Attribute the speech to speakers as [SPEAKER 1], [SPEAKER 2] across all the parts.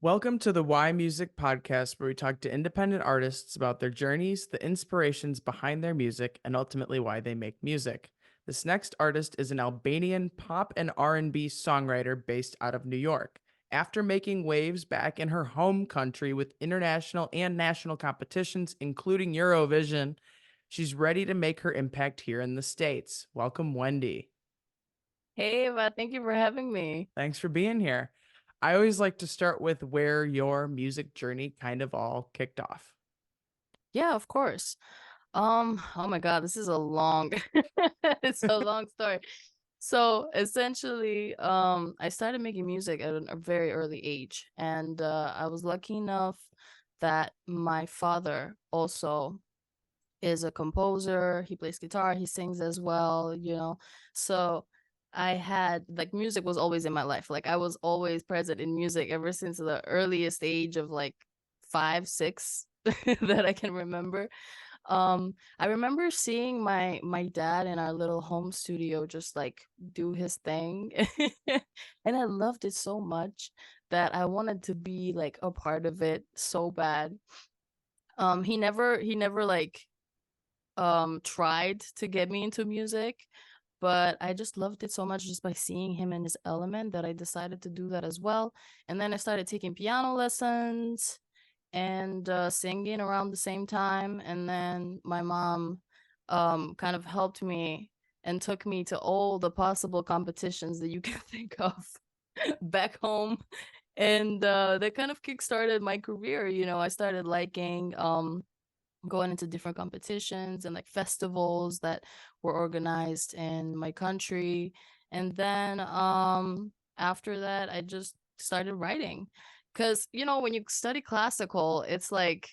[SPEAKER 1] Welcome to the Why Music podcast, where we talk to independent artists about their journeys, the inspirations behind their music, and ultimately why they make music. This next artist is an Albanian pop and R&B songwriter based out of New York. After making waves back in her home country with international and national competitions, including Eurovision, she's ready to make her impact here in the States. Welcome, Wendi.
[SPEAKER 2] Hey, Eva, thank you for having me.
[SPEAKER 1] Thanks for being here. I always like to start with where your music journey kind of all kicked off.
[SPEAKER 2] Yeah, of course. Oh my God, this is a long, it's a long story. So essentially, I started making music at a very early age, and I was lucky enough that my father also is a composer. He plays guitar, he sings as well. So I had like music was always in my life. Like I was always present in music ever since the earliest age of like 5, 6 that I can remember. I remember seeing my dad in our little home studio just like do his thing. And I loved it so much that I wanted to be like a part of it so bad. He never like tried to get me into music, but I just loved it so much just by seeing him in his element that I decided to do that as well. And then I started taking piano lessons and singing around the same time. And then my mom kind of helped me and took me to all the possible competitions that you can think of back home. And that kind of kickstarted my career. I started liking going into different competitions and like festivals that were organized in my country. And then after that I just started writing, because when you study classical, it's like,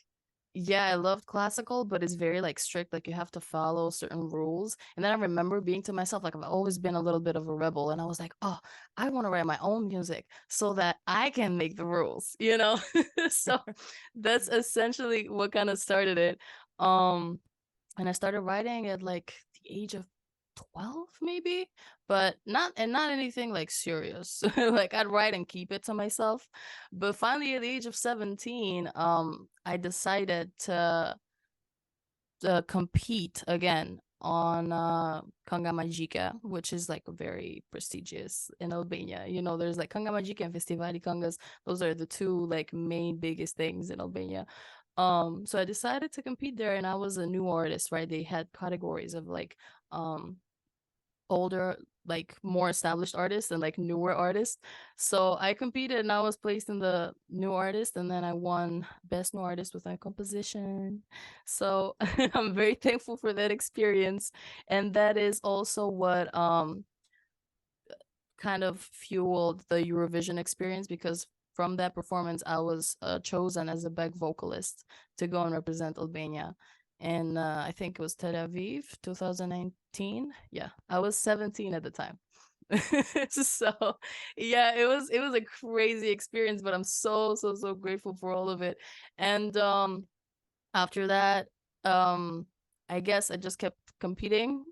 [SPEAKER 2] yeah, I loved classical, but it's very like strict, like you have to follow certain rules. And then I remember being to myself, like I've always been a little bit of a rebel, and I was like, oh, I want to write my own music so that I can make the rules. So that's essentially what kind of started it. um and I started writing at like the age of 12 maybe, but not anything like serious. Like I'd write and keep it to myself. But finally at the age of 17, I decided to compete again on Kanga Magica, which is like very prestigious in Albania. There's like Kanga Magica and Festivali Kangas. Those are the two like main biggest things in Albania. So I decided to compete there, and I was a new artist, right? They had categories of like um older, like more established artists and like newer artists. So I competed and I was placed in the new artist, and then I won best new artist with my composition. So I'm very thankful for that experience. And that is also what kind of fueled the Eurovision experience, because from that performance I was chosen as a back vocalist to go and represent Albania. And I think it was Tel Aviv 2019. Yeah, I was 17 at the time. So yeah, it was a crazy experience, but I'm so grateful for all of it. And after that, um I guess I just kept competing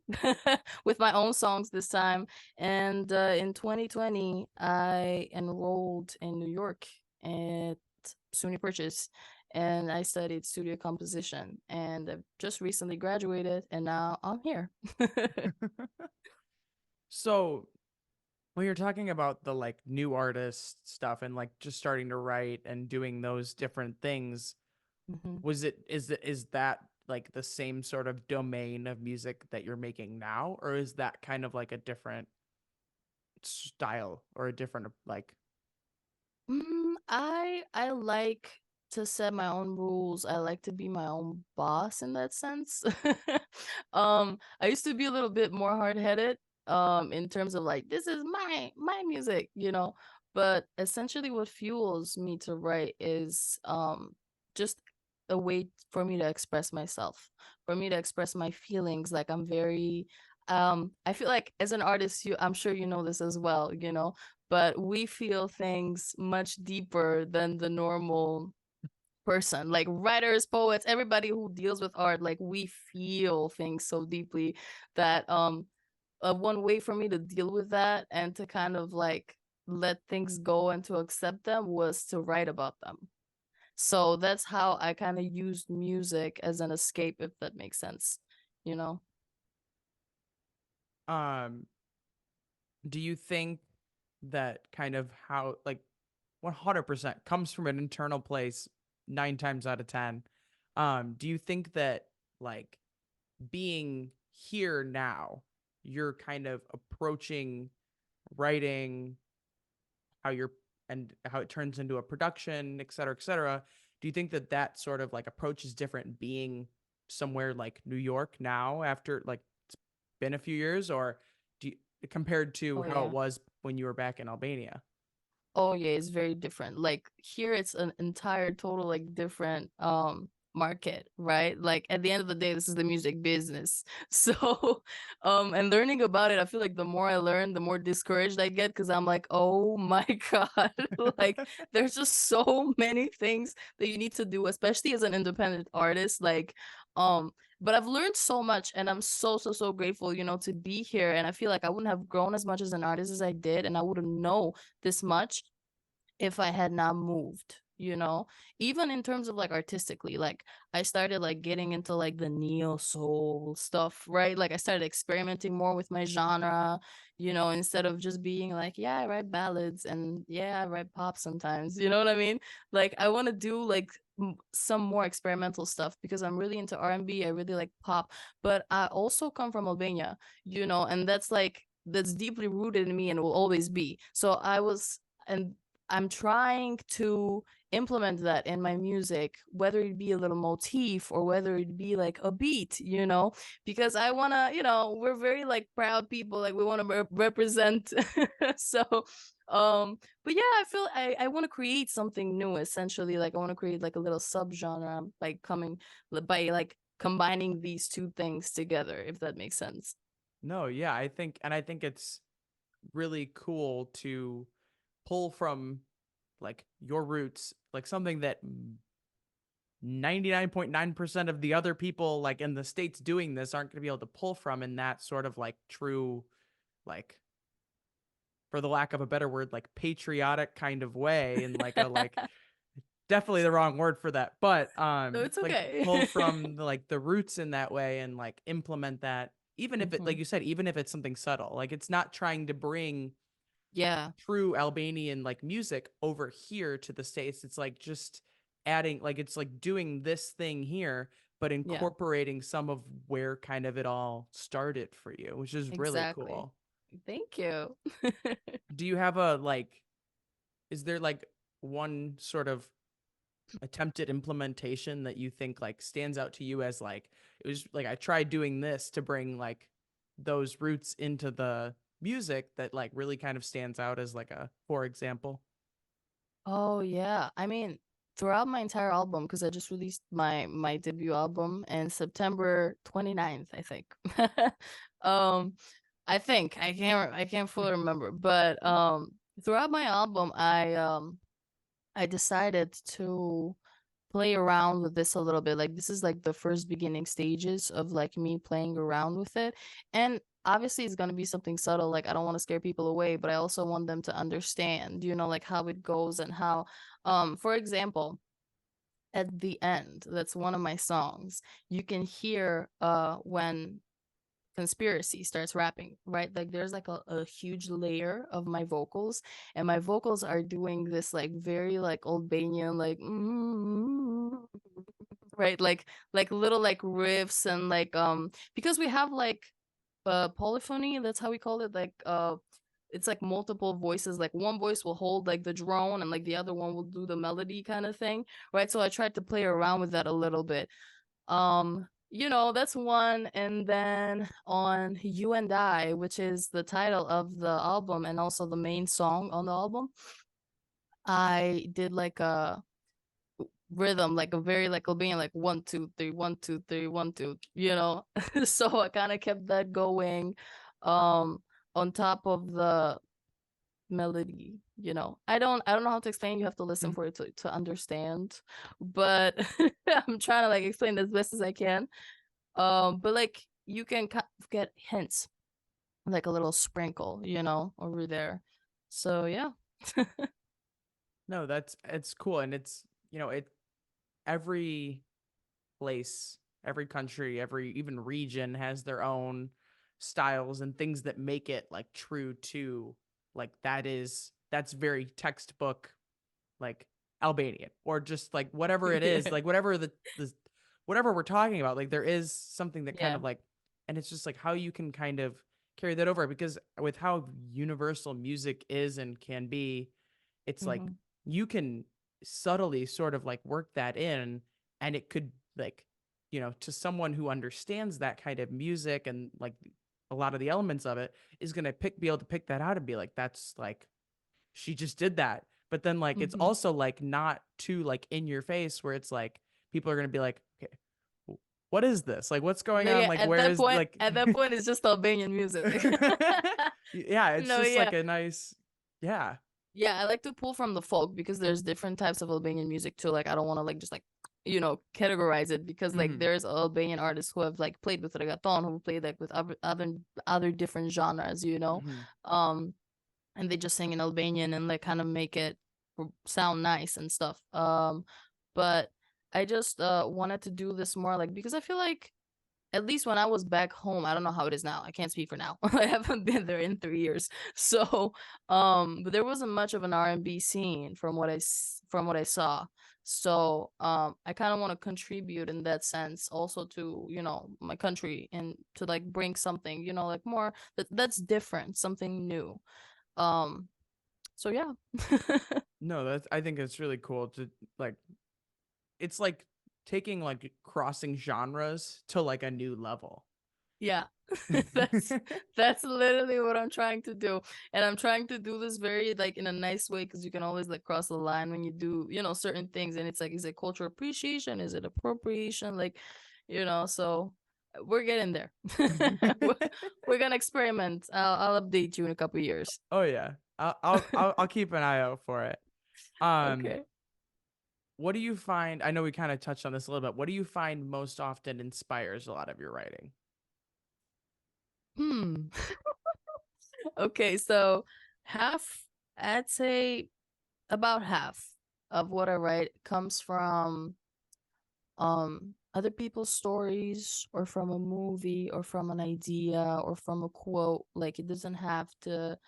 [SPEAKER 2] with my own songs this time. And in 2020 I enrolled in New York at SUNY Purchase, and I studied studio composition, and I've just recently graduated, and now I'm here.
[SPEAKER 1] So, when you're talking about the like new artist stuff and like just starting to write and doing those different things,
[SPEAKER 2] Mhm.
[SPEAKER 1] is that like the same sort of domain of music that you're making now, or is that kind of like a different style or a different like
[SPEAKER 2] I like to set my own rules. I like to be my own boss in that sense. I used to be a little bit more hard-headed, in terms of like, this is my music. But essentially what fuels me to write is just a way for me to express myself, for me to express my feelings. Like I'm very I feel like as an artist, I'm sure you know this as well, but we feel things much deeper than the normal person. Like writers, poets, everybody who deals with art, like we feel things so deeply that one way for me to deal with that and to kind of like let things go and to accept them was to write about them. So that's how I kind of used music as an escape, if that makes sense, you know?
[SPEAKER 1] Um, do you think that kind of how like 100% comes from an internal place 9 times out of 10? Do you think that like being here now, you're kind of approaching writing how you're and how it turns into a production, et cetera, et cetera. Do you think that that sort of like approach is different being somewhere like New York now after like it's been a few years, or do you, compared to
[SPEAKER 2] Oh
[SPEAKER 1] how it
[SPEAKER 2] yeah.
[SPEAKER 1] was when you were back in Albania?
[SPEAKER 2] Oh yeah, it's very different. Like here it's an entire total like different market, right? Like at the end of the day, this is the music business. So and learning about it, I feel like the more I learn, the more discouraged I get because I'm like, oh my God, like there's just so many things that you need to do, especially as an independent artist. Like but I've learned so much and I'm so grateful, to be here. And I feel like I wouldn't have grown as much as an artist as I did, and I wouldn't know this much if I had not moved, even in terms of like artistically. Like I started like getting into like the neo soul stuff, right? Like I started experimenting more with my genre, instead of just being like, yeah, I write ballads and yeah, I write pop sometimes. You know what I mean? Like I want to do like some more experimental stuff because I'm really into R&B. I really like pop, but I also come from Albania, and that's deeply rooted in me and will always be. So and I'm trying to implement that in my music, whether it be a little motif or whether it be like a beat, because I want to, we're very like proud people, like we want to represent. So, but yeah, I feel I want to create something new essentially. Like I want to create like a little subgenre by like combining these two things together, if that makes sense.
[SPEAKER 1] No, yeah, I think it's really cool to pull from like your roots, like something that 99.9% of the other people like in the states doing this aren't going to be able to pull from in that sort of like true like for the lack of a better word like patriotic kind of way and like a like definitely the wrong word for that but
[SPEAKER 2] No, it's
[SPEAKER 1] like
[SPEAKER 2] okay.
[SPEAKER 1] pull from the, like the roots in that way and like implement that even if it like
[SPEAKER 2] Hmm.
[SPEAKER 1] you said even if it's something subtle like it's not trying to bring
[SPEAKER 2] Yeah,
[SPEAKER 1] true Albanian like music over here to the States. It's like just adding like it's like doing this thing here, but
[SPEAKER 2] yeah,
[SPEAKER 1] incorporating some of where kind of it all started for you, which is really
[SPEAKER 2] exactly.
[SPEAKER 1] cool.
[SPEAKER 2] Thank you.
[SPEAKER 1] Do you have a like is there like one sort of attempted implementation that you think like stands out to you as like it was like I tried doing this to bring like those roots into the music that like really kind of stands out as like a for example?
[SPEAKER 2] Oh yeah. I mean, throughout my entire album, because I just released my debut album in September 29th, I think. Um, I can't fully remember, but throughout my album, I decided to play around with this a little bit. Like this is like the first beginning stages of like me playing around with it. And obviously it's going to be something subtle. Like I don't want to scare people away, but I also want them to understand, like how it goes and how for example, at the end, that's one of my songs. You can hear when Conspiracy starts rapping, right? Like there's like a huge layer of my vocals, and my vocals are doing this like very like Albanian like right, like little like riffs and like because we have like polyphony, that's how we call it, like it's like multiple voices, like one voice will hold like the drone and like the other one will do the melody kind of thing, right? So I tried to play around with that a little bit. That's one. And then on You and I, which is the title of the album and also the main song on the album, I did like a rhythm, like a very like being like 1 2 3 1 2 3 1 2, so I kind of kept that going um on top of the melody. I don't know how to explain. You have to listen for it to understand, but I'm trying to like explain as best as I can. But like you can get hints, like a little sprinkle, over there. So yeah.
[SPEAKER 1] No, that's it's cool, and it's it every place, every country, every even region has their own styles and things that make it like true to like that's very textbook like Albanian or just like whatever it is,
[SPEAKER 2] Yeah.
[SPEAKER 1] like whatever the whatever we're talking about, like there is something that kind
[SPEAKER 2] Yeah.
[SPEAKER 1] of like and it's just like how you can kind of carry that over because with how universal music is and can be, it's like
[SPEAKER 2] Hmm.
[SPEAKER 1] you can subtly sort of like work that in and it could like to someone who understands that kind of music and like a lot of the elements of it is going to be able to pick that out and be like that's like she just did that. But then like it's
[SPEAKER 2] Hmm.
[SPEAKER 1] also like not too like in your face where it's like people are gonna be like, okay, what is this? Like what's going
[SPEAKER 2] No,
[SPEAKER 1] on?
[SPEAKER 2] yeah.
[SPEAKER 1] Like where is like
[SPEAKER 2] At that point, it's just Albanian music.
[SPEAKER 1] yeah, it's
[SPEAKER 2] No,
[SPEAKER 1] just
[SPEAKER 2] yeah.
[SPEAKER 1] like a nice yeah.
[SPEAKER 2] Yeah, I like to pull from the folk because there's different types of Albanian music too. Like I don't want to like just like categorize it because like
[SPEAKER 1] Hmm.
[SPEAKER 2] there's Albanian artists who have like played with reggaeton, who played like with other different genres.
[SPEAKER 1] Hmm.
[SPEAKER 2] Um and they just sing in Albanian and like kind of make it sound nice and stuff. But I just wanted to do this more like because I feel like at least when I was back home, I don't know how it is now. I can't speak for now. I haven't been there in 3 years. So, but there wasn't much of an R&B scene from from what I saw. So, I kind of want to contribute in that sense also to, my country and to like bring something, like more that's different, something new. Um, so yeah.
[SPEAKER 1] No, that's I think it's really cool to like it's like taking like crossing genres to like a new level.
[SPEAKER 2] Yeah. That's that's literally what I'm trying to do. And I'm trying to do this very like in a nice way because you can always like cross the line when you do, certain things. And it's like, is it cultural appreciation? Is it appropriation? Like, so we're getting there. we're, we're gonna experiment. I'll update you in a couple years.
[SPEAKER 1] Oh yeah. I'll keep an eye out for it. Um
[SPEAKER 2] Okay.
[SPEAKER 1] what do you find? I know we kind of touched on this a little bit. What do you find most often inspires a lot of your writing?
[SPEAKER 2] Hmm. Okay, so half, I'd say about half of what I write comes from other people's stories or from a movie or from an idea or from a quote. Like it doesn't have to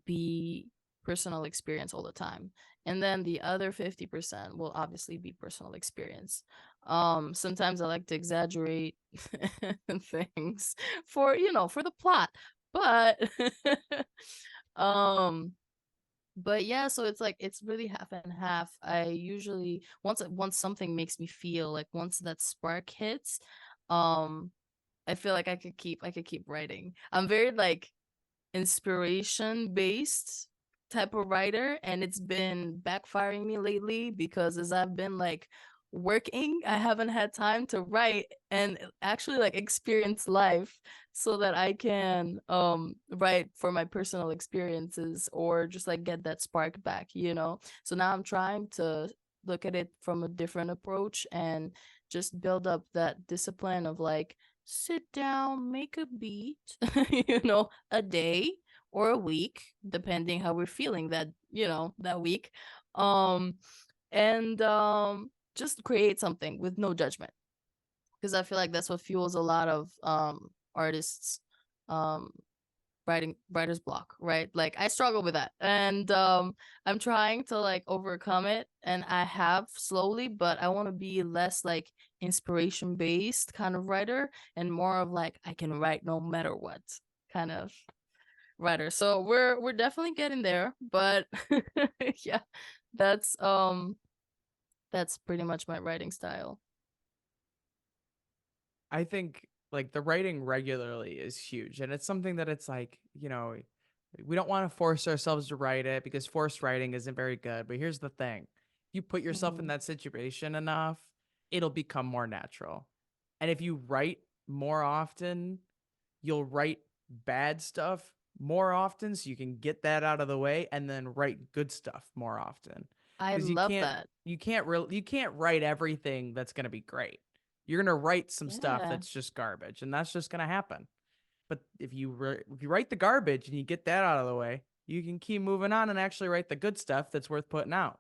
[SPEAKER 2] be personal experience all the time. And then the other 50% will obviously be personal experience. Sometimes I like to exaggerate things for the plot. But um but yeah, so it's like it's really half and half. I usually once something makes me feel like once that spark hits, um I feel like I could keep writing. I'm very like inspiration based type of writer, and it's been backfiring me lately because as I've been like working, I haven't had time to write and actually like experience life so that I can write for my personal experiences or just like get that spark back. So now I'm trying to look at it from a different approach and just build up that discipline of like sit down, make a beat, a day or a week, depending how we're feeling that week. Um, and just create something with no judgment. Because I feel like that's what fuels a lot of artists um writer's block, right? Like I struggle with that. And I'm trying to like overcome it and I have slowly, but I want to be less like inspiration based kind of writer and more of like I can write no matter what kind of writer. So we're definitely getting there, but yeah, that's um that's pretty much my writing style.
[SPEAKER 1] I think like the writing regularly is huge and it's something that it's like, we don't want to force ourselves to write it because forced writing isn't very good. But here's the thing. If you put yourself in
[SPEAKER 2] Hmm.
[SPEAKER 1] that situation enough, it'll become more natural. And if you write more often, you'll write bad stuff more often so you can get that out of the way and then write good stuff more often
[SPEAKER 2] I
[SPEAKER 1] because you
[SPEAKER 2] love
[SPEAKER 1] can't
[SPEAKER 2] that.
[SPEAKER 1] you can't write everything that's going to be great. You're going to write some stuff
[SPEAKER 2] Yeah.
[SPEAKER 1] that's just garbage and that's just going to happen. But if you write the garbage and you get that out of the way, you can keep moving on and actually write the good stuff that's worth putting out.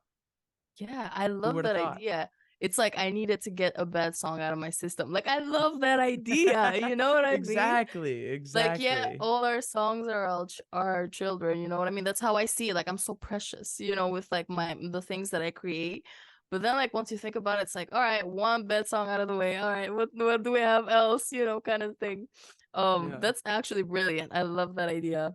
[SPEAKER 2] Yeah, I
[SPEAKER 1] Who
[SPEAKER 2] love
[SPEAKER 1] would have
[SPEAKER 2] that
[SPEAKER 1] thought?
[SPEAKER 2] idea. It's like I needed to get a bad song out of my system. Like I love that idea. You know what I mean?
[SPEAKER 1] Exactly,
[SPEAKER 2] Like, yeah,
[SPEAKER 1] exactly.
[SPEAKER 2] all our songs are our children, you know what I mean? That's how I see it. Like I'm so precious, with like the things that I create. But then like once you think about it, it's like, all right, one bad song out of the way. All right, what do we have else, kind of thing.
[SPEAKER 1] Yeah.
[SPEAKER 2] That's actually brilliant. I love that idea.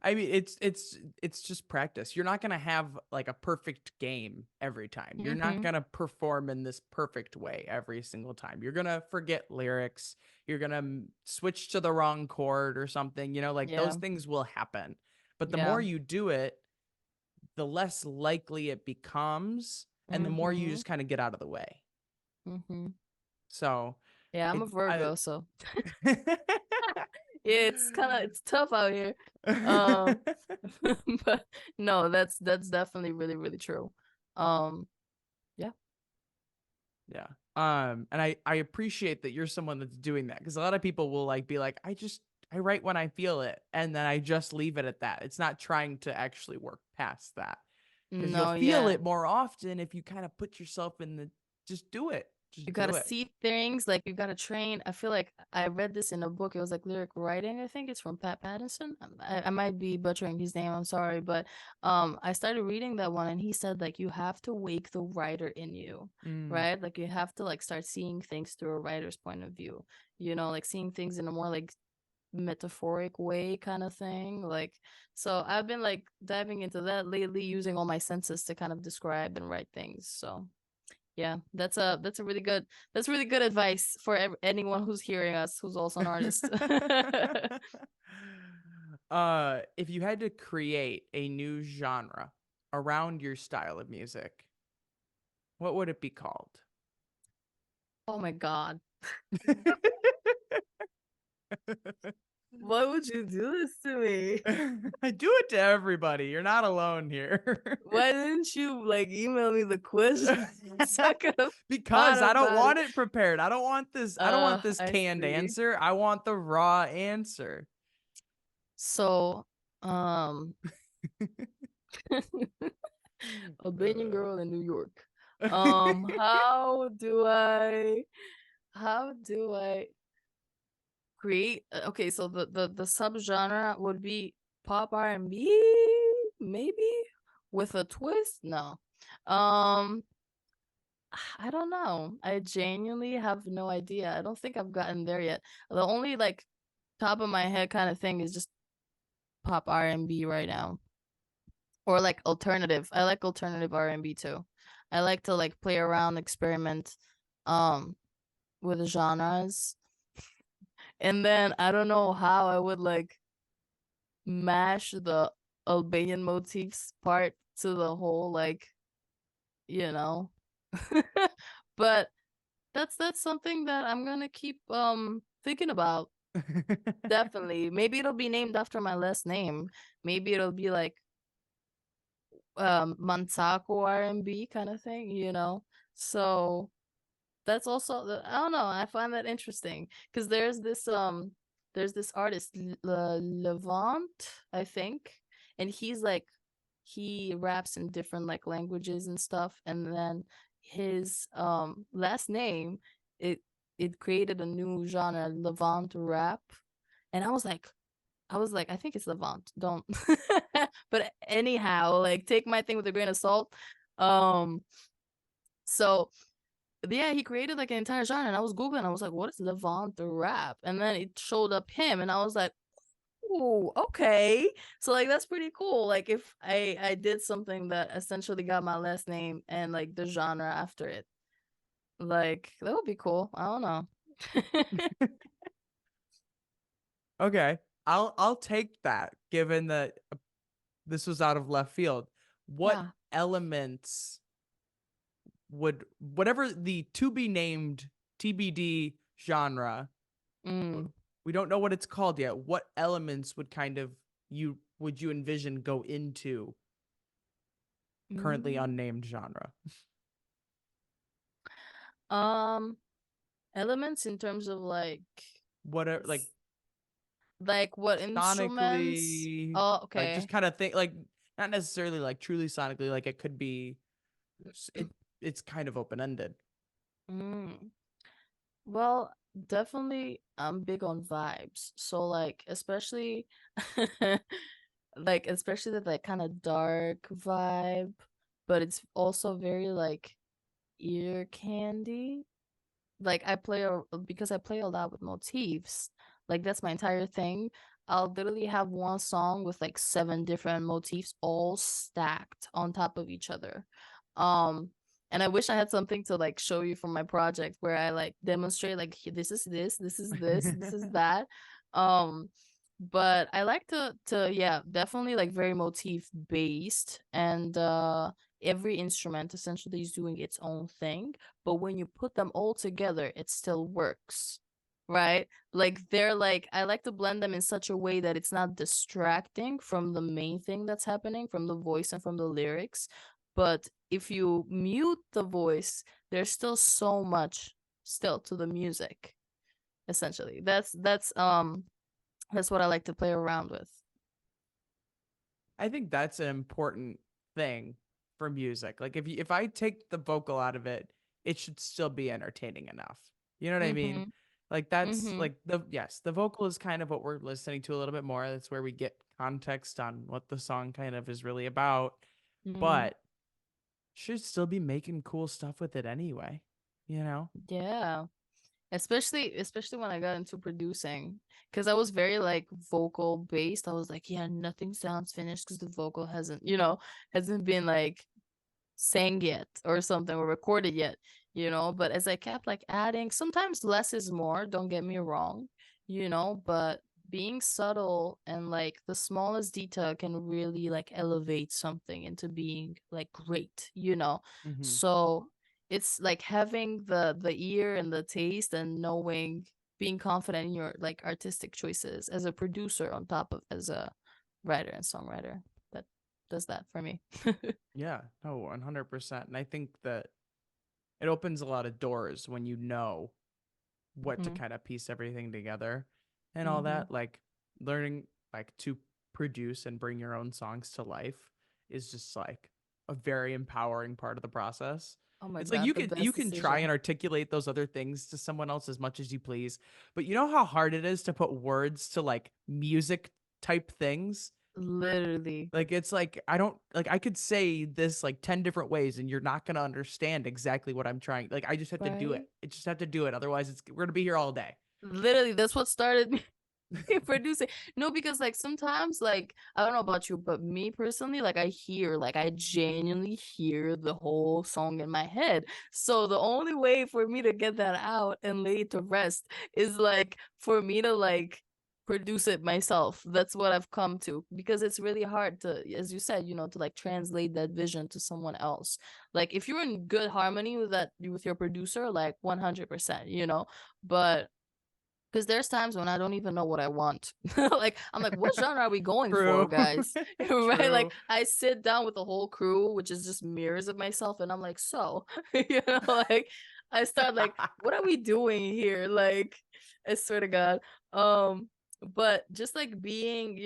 [SPEAKER 1] I mean, it's just practice. You're not gonna have like a perfect game every time. You're not
[SPEAKER 2] Mm-hmm.
[SPEAKER 1] gonna perform in this perfect way every single time. You're gonna forget lyrics. You're gonna switch to the wrong chord or something. Like those
[SPEAKER 2] Yeah.
[SPEAKER 1] things will happen. But the
[SPEAKER 2] Yeah.
[SPEAKER 1] more you do it, the less likely it becomes, and the more you
[SPEAKER 2] Mm-hmm.
[SPEAKER 1] just kind of get out of the way.
[SPEAKER 2] Mm-hmm.
[SPEAKER 1] So
[SPEAKER 2] Yeah, I'm a
[SPEAKER 1] it I
[SPEAKER 2] Virgo, so yeah, it's tough out here. Um, but no, that's definitely really, really true. Um, yeah.
[SPEAKER 1] Yeah. And I appreciate that you're someone that's doing that, because a lot of people will like be like, I write when I feel it, and then I just leave it at that. It's not trying to actually work past that, because you'll
[SPEAKER 2] No,
[SPEAKER 1] feel
[SPEAKER 2] yeah.
[SPEAKER 1] it more often if you kind of put yourself in the just do it.
[SPEAKER 2] You
[SPEAKER 1] Just
[SPEAKER 2] gotta
[SPEAKER 1] do it.
[SPEAKER 2] see things, like you gotta train. I feel like I read this in a book. It was like lyric writing. I think it's from Pat Pattinson. I might be butchering his name. I'm sorry, but I started reading that one, and he said like you have to wake the writer in you,
[SPEAKER 1] Mm.
[SPEAKER 2] right? Like you have to like start seeing things through a writer's point of view. Like seeing things in a more like metaphoric way kind of thing. Like so I've been like diving into that lately, using all my senses to kind of describe and write things. So yeah, that's really good advice for anyone who's hearing us who's also an artist.
[SPEAKER 1] If you had to create a new genre around your style of music, what would it be called?
[SPEAKER 2] Oh my God. Why would you do this to me?
[SPEAKER 1] I do it to everybody. You're not alone here.
[SPEAKER 2] Why didn't you like email me the question so I could have thought
[SPEAKER 1] Because I don't
[SPEAKER 2] about it?
[SPEAKER 1] want it prepared. I don't want this
[SPEAKER 2] I
[SPEAKER 1] canned
[SPEAKER 2] see.
[SPEAKER 1] answer. I want the raw answer.
[SPEAKER 2] So, um, Albanian
[SPEAKER 1] Uh,
[SPEAKER 2] girl in New York. How do I create okay, so the subgenre would be pop R&B, maybe with a twist. No, um I don't know. I genuinely have no idea. I don't think I've gotten there yet. The only like top of my head kind of thing is just pop R&B right now, or like alternative. I like alternative R&B too. I like to like play around, experiment um with genres, and then I don't know how I would like mash the Albanian motifs part to the whole like, you know. But that's something that I'm gonna keep thinking about. Definitely. Maybe it'll be named after my last name. Maybe it'll be like Mancaku R&B kind of thing, you know. So that's also I don't know, I find that interesting because there's this artist Levant, I think, and he's like he raps in different like languages and stuff, and then his last name, it it created a new genre, Levant rap, and I was like, I think it's Levant, don't but anyhow, like take my thing with a grain of salt. um so yeah, he created like an entire genre, and I was googling. I was like, "What is Levant the rap?" And then it showed up him, and I was like, "Ooh, okay." So like that's pretty cool. Like if I did something that essentially got my last name and like the genre after it, like that would be cool. I don't know.
[SPEAKER 1] Okay. I'll take that, given that this was out of left field. What
[SPEAKER 2] Yeah.
[SPEAKER 1] elements would, whatever the to be named TBD genre,
[SPEAKER 2] Mm.
[SPEAKER 1] we don't know what it's called yet. What elements would kind of you envision go into currently
[SPEAKER 2] Mm.
[SPEAKER 1] unnamed genre?
[SPEAKER 2] Um, Elements in terms of like
[SPEAKER 1] What are like
[SPEAKER 2] s- Like what instruments?
[SPEAKER 1] sonically,
[SPEAKER 2] Oh,
[SPEAKER 1] like just
[SPEAKER 2] okay.
[SPEAKER 1] kind of think like not necessarily like truly sonically, like it could be it it's kind of open ended.
[SPEAKER 2] Mm. Well, definitely I'm big on vibes. So like especially like especially that like kind of dark vibe, but it's also very like ear candy. Like because I play a lot with motifs. Like that's my entire thing. I'll literally have one song with like seven different motifs all stacked on top of each other. Um and I wish I had something to like show you from my project where I like demonstrate like this is this is that. Um but I like to yeah, definitely like very motif based and every instrument essentially is doing its own thing, but when you put them all together, it still works, right? Like they're like, I like to blend them in such a way that it's not distracting from the main thing that's happening, from the voice and from the lyrics. But if you mute the voice, there's still so much still to the music, essentially. That's what I like to play around with.
[SPEAKER 1] I think that's an important thing for music. Like if I take the vocal out of it, it should still be entertaining enough. You know what I mean?
[SPEAKER 2] Mm-hmm.
[SPEAKER 1] Like that's
[SPEAKER 2] Mm-hmm.
[SPEAKER 1] like the yes, the vocal is kind of what we're listening to a little bit more. That's where we get context on what the song kind of is really about.
[SPEAKER 2] Mm-hmm.
[SPEAKER 1] But should still be making cool stuff with it anyway, you know?
[SPEAKER 2] Yeah. Especially when I got into producing, because I was very like vocal based. I was like, yeah, nothing sounds finished because the vocal hasn't been like sang yet or something or recorded yet, but as I kept like adding, sometimes less is more, don't get me wrong, but being subtle and like the smallest detail can really like elevate something into being like great.
[SPEAKER 1] Mm-hmm.
[SPEAKER 2] So it's like having the ear and the taste and knowing, being confident in your like artistic choices as a producer on top of as a writer and songwriter, that does that for me.
[SPEAKER 1] Yeah, no, 100%. And I think that it opens a lot of doors when you know what to
[SPEAKER 2] Mhm.
[SPEAKER 1] kind of piece everything together and all
[SPEAKER 2] Mhm.
[SPEAKER 1] that. Like learning like to produce and bring your own songs to life is just like a very empowering part of the process.
[SPEAKER 2] Oh my
[SPEAKER 1] It's like
[SPEAKER 2] God, the
[SPEAKER 1] you
[SPEAKER 2] best
[SPEAKER 1] can try and
[SPEAKER 2] decision.
[SPEAKER 1] articulate those other things to someone else as much as you please, but you know how hard it is to put words to like music type things.
[SPEAKER 2] Literally.
[SPEAKER 1] Like it's like I don't like I could say this like 10 different ways and you're not going to understand exactly what I'm trying. Like I just have to do it.
[SPEAKER 2] Right?
[SPEAKER 1] I just have to do it. Otherwise we're going to be here all day.
[SPEAKER 2] Literally, that's what started me producing. No, because like sometimes, like, I don't know about you, but me personally, like I genuinely hear the whole song in my head. So the only way for me to get that out and lay it to rest is like for me to like produce it myself. That's what I've come to, because it's really hard to, as you said, to like translate that vision to someone else. Like if you're in good harmony with that, with your producer, like 100%, but because there's times when I don't even know what I want. Like I'm like, what genre are we going for,
[SPEAKER 1] True.
[SPEAKER 2] guys? Right? Like
[SPEAKER 1] True.
[SPEAKER 2] I sit down with the whole crew, which is just mirrors of myself, and I'm like, so, like I start like, what are we doing here? Like, I swear to God. Um, but just like being,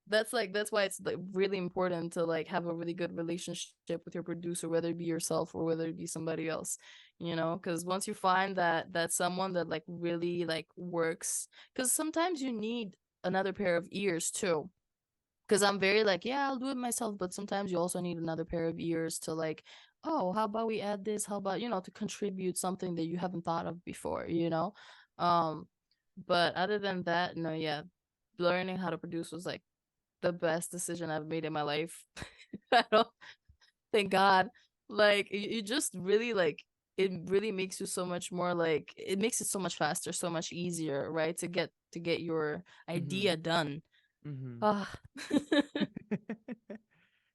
[SPEAKER 2] that's why it's like really important to like have a really good relationship with your producer, whether it be yourself or whether it be somebody else, because once you find that someone that like really like works, because sometimes you need another pair of ears too, because I'm very like, yeah, I'll do it myself, but sometimes you also need another pair of ears to like, oh, how about we add this, how about to contribute something that you haven't thought of before. um but other than that, no, yeah, learning how to produce was like the best decision I've made in my life. I don't, thank God. Like you just really like, it really makes you so much more like, it makes it so much faster, so much easier, right? To get your
[SPEAKER 1] Mhm.
[SPEAKER 2] idea done.
[SPEAKER 1] Mhm.
[SPEAKER 2] Ah.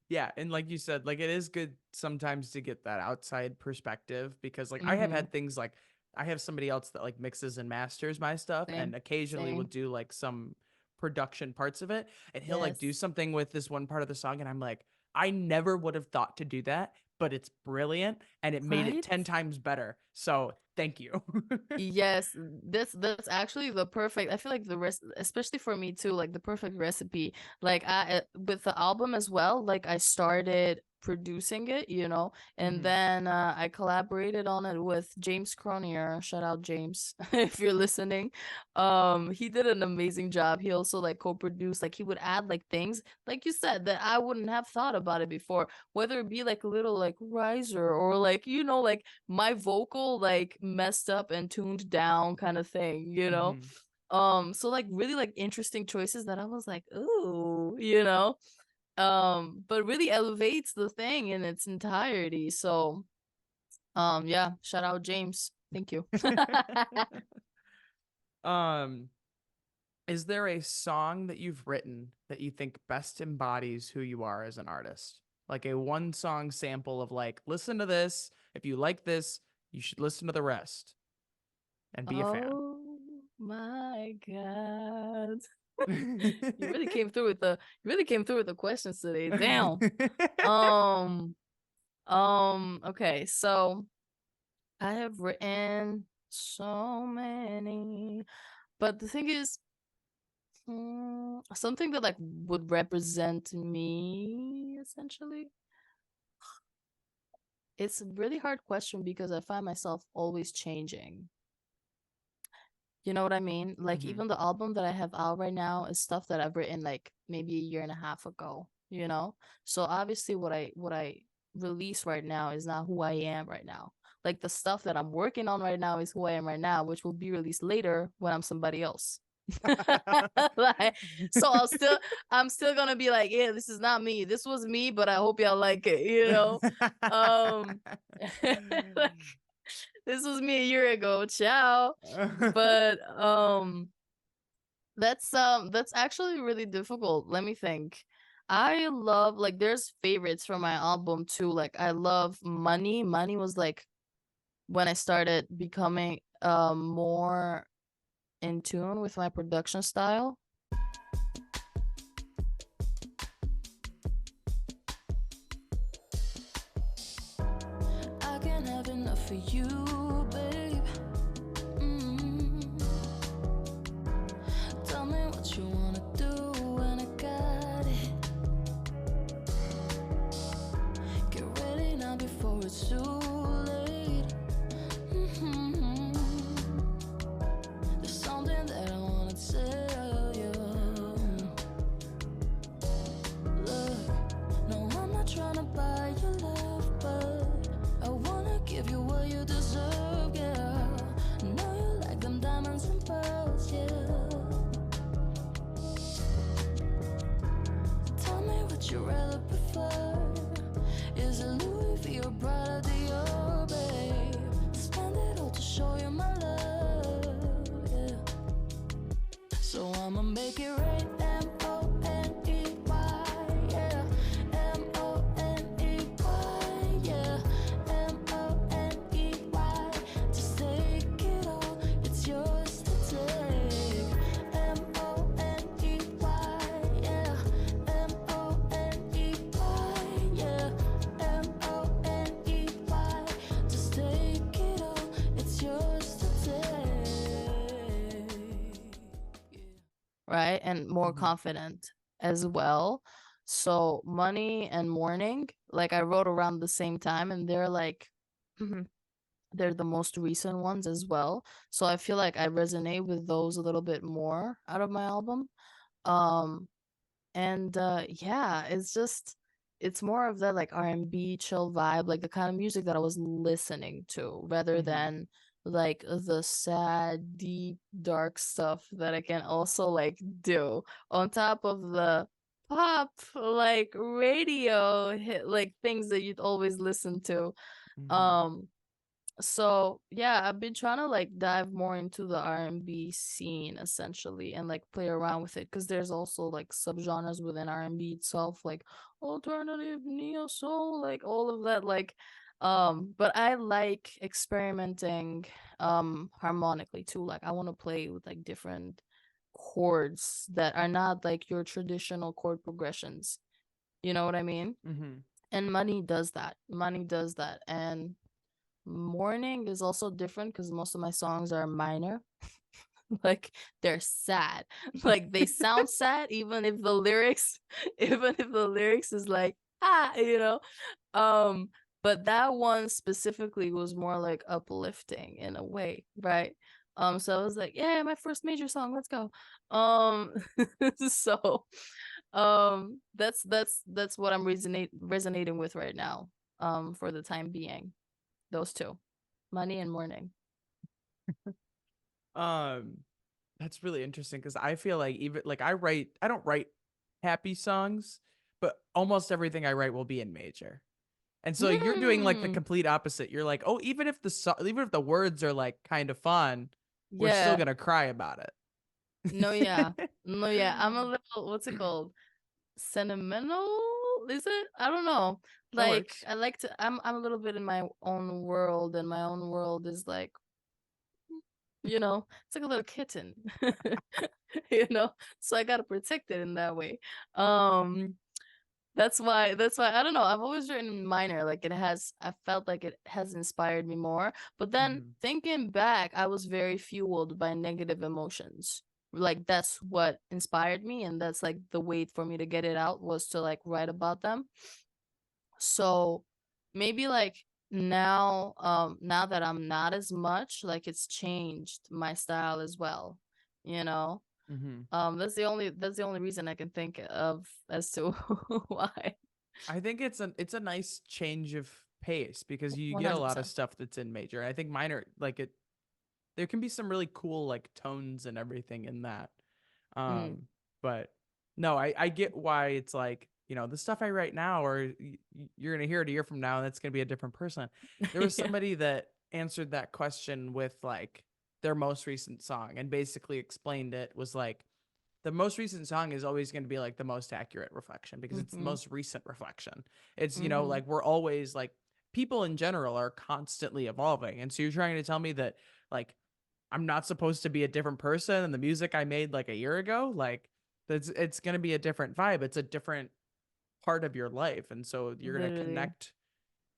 [SPEAKER 1] Yeah, and like you said, like it is good sometimes to get that outside perspective because like I have
[SPEAKER 2] Mm-hmm.
[SPEAKER 1] had things like I have somebody else that like mixes and masters my stuff and
[SPEAKER 2] Same.
[SPEAKER 1] occasionally will
[SPEAKER 2] Same.
[SPEAKER 1] do like some production parts of it and he'll like do
[SPEAKER 2] Yes.
[SPEAKER 1] something with this one part of the song and I'm like I never would have thought to do that, but it's brilliant and it made it
[SPEAKER 2] Right?
[SPEAKER 1] 10 times better. So thank you.
[SPEAKER 2] Yes, that's actually the perfect. I feel like the rest, especially for me too, like the perfect recipe. Like with the album as well, like I started producing it, and
[SPEAKER 1] Mhm.
[SPEAKER 2] then I collaborated on it with James Cronier. Shout out James if you're listening. He did an amazing job. He also like co-produced, like he would add like things, like you said, that I wouldn't have thought about it before, whether it be like a little like riser or like like my vocal like messed up and tuned down kind of thing.
[SPEAKER 1] Mhm.
[SPEAKER 2] So like really like interesting choices that I was like, ooh, but really elevates the thing in its entirety. So yeah, shout out James, thank you.
[SPEAKER 1] um is there a song that you've written that you think best embodies who you are as an artist? Like a one song sample of like, listen to this. If you like this, you should listen to the rest and be a fan.
[SPEAKER 2] Oh my god. You really came through with the questions today. Damn. um okay, so I have written so many, but the thing is, something that like would represent me essentially. It's a really hard question because I find myself always changing. You know what I mean? Like
[SPEAKER 1] Mhm.
[SPEAKER 2] even the album that I have out right now is stuff that I've written like maybe a year and a half ago. So obviously what I release right now is not who I am right now. Like the stuff that I'm working on right now is who I am right now, which will be released later when I'm somebody else. Like, so I'm still gonna be like, yeah, this is not me. This was me, but I hope y'all like it. Um like this was me a year ago. Ciao. But that's actually really difficult. Let me think. I love, like, there's favorites from my album too. Like I love Money. Money was like when I started becoming more in tune with my production style. I can't have enough of you, babe. Mm. Tell me what you wanna do when I got it. Get ready now before it's too late. Mm-hmm. There's something that I wanna tell you. Look, no, I'm not trying to buy your love, but I wanna give you what you deserve, girl. I know you like them diamonds and pearls, yeah. Tell me what you rather prefer. Is it Louis V or Prada Dior, babe? Spend it all to show you my love, yeah. So I'ma make it right, M-O-N-E-Y, yeah. M-O-N-E-Y, yeah. M-O-N-E-Y. Just take it all, it's yours to take. M-O-N-E-Y, yeah. M-O-N-E-Y, yeah. M-O-N-E-Y. Just take it all, it's yours to take. Right? And more
[SPEAKER 1] Mhm.
[SPEAKER 2] confident as well. So Money and Morning, like I wrote around the same time, and they're like they're the most recent ones as well. So I feel like I resonate with those a little bit more out of my album. Um and yeah, it's more of that like R&B chill vibe, like the kind of music that I was listening to rather
[SPEAKER 1] Mhm.
[SPEAKER 2] than like the sad, deep, dark stuff that I can also like do on top of the pop like radio hit, like things that you'd always listen to.
[SPEAKER 1] Mhm.
[SPEAKER 2] Um so yeah, I've been trying to like dive more into the R&B scene essentially and like play around with it because there's also like subgenres within R&B itself, like alternative, neo soul, like all of that. Like but I like experimenting harmonically too. Like I want to play with like different chords that are not like your traditional chord progressions. You know what I mean?
[SPEAKER 1] Mhm.
[SPEAKER 2] And money does that. Money does that. And morning is also different because most of my songs are minor. Like they're sad. Like they sound sad even if the lyrics even if the lyrics is like ah, you know. Um but that one specifically was more like uplifting in a way, right? So I was like, yeah, my first major song, let's go. Um so that's what I'm resonating with right now for the time being. Those two. Money and morning.
[SPEAKER 1] Um, that's really interesting because I feel like even like I don't write happy songs, but almost everything I write will be in major. And so you're doing like the
[SPEAKER 2] Mm,
[SPEAKER 1] complete opposite. You're like, oh, even if the words are like kind of fun, we're still
[SPEAKER 2] yeah.
[SPEAKER 1] gonna cry about
[SPEAKER 2] No, yeah.
[SPEAKER 1] it.
[SPEAKER 2] No, yeah. I'm a little, what's it called? Sentimental? Is it? I don't know.
[SPEAKER 1] That
[SPEAKER 2] Like
[SPEAKER 1] works.
[SPEAKER 2] I like to I'm a little bit in my own world, and my own world is like, it's like a little kitten. You know? So I gotta protect it in that way. Um that's why I don't know. I've always written minor. Like I felt like it has inspired me more. But then
[SPEAKER 1] Mhm.
[SPEAKER 2] thinking back, I was very fueled by negative emotions. Like that's what inspired me, and that's like the way for me to get it out was to like write about them. So maybe like now that I'm not as much, like it's changed my style as well, you know?
[SPEAKER 1] Mhm.
[SPEAKER 2] That's the only reason I can think of as to why.
[SPEAKER 1] I think it's a nice change of pace because you get a lot of
[SPEAKER 2] 100%.
[SPEAKER 1] stuff that's in major. I think minor like it there can be some really cool like tones and everything in that.
[SPEAKER 2] Mm.
[SPEAKER 1] But no, I get why it's like, the stuff I write now or you're going to hear it a year from now and that's going to be a different person. There was
[SPEAKER 2] Yeah.
[SPEAKER 1] somebody that answered that question with like their most recent song and basically explained it was like the most recent song is always going to be like the most accurate reflection because it's the
[SPEAKER 2] Mhm.
[SPEAKER 1] most recent reflection. It's,
[SPEAKER 2] Mhm.
[SPEAKER 1] like we're always like people in general are constantly evolving. And so you're trying to tell me that like I'm not supposed to be a different person than the music I made like a year ago? Like it's going to be a different vibe. It's a different part of your life. And so you're going to
[SPEAKER 2] Literally.
[SPEAKER 1] connect